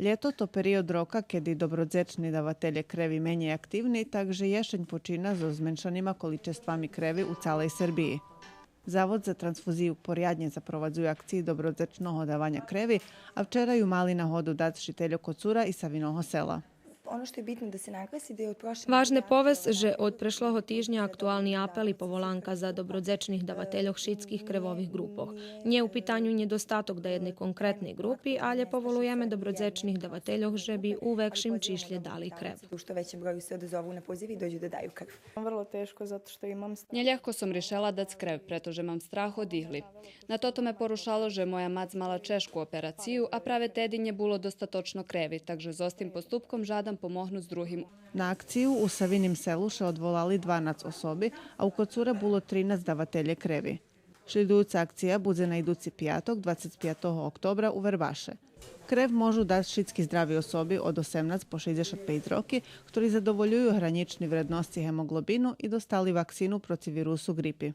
Ljeto to period roka, kedy dobrodzečni davatelje krevi menej aktívni, takže ješeň počína so zmenšanýma količestvami krevi u celej Srbiji. Zavod za transfuziju porjadnje zaprovadzuje akciji dobrodzečnog davanja krevi, a včera ju mali na hodu datši Teljo Kocura i Savinoho sela. Ono što je bitno da se naglasi da je od prošle... Ważne povest, že od prešloho týždňa aktuálny apel i povolanka za dobrodzečnih davateljoh všetkých krevovih grupoh. Nie u pitanju nedostatok da jednej konkretnej grupi, ale povolujeme dobrodzečnih davateljoh, že bi u vekšim čišlje dali krev. U što većem broju se odazovu na poziv i dođu da daju krv. Vrlo teško zato što imam Нелегко som rešila dať krev, pretože mám strah od ihli. Na toto me porušalo, že moja mac mala češku operaciju, a prave tedy nje bilo dostatočno krevi, takže s ostim postupkom žadam pomohnu s drugim. Na akciju u Savinim selu še odvolali 12 osobi, a u Kocure bilo 13 davatelje krevi. Šlidujuca akcija bude na iduci pijatok, 25. oktobra u Verbaše. Krev môžu dať všetky zdraví osoby od 18 po 65 roky, ktorí zadovoljujú hranični vrednosti hemoglobinu i dostali vakcínu proti virusu gripy.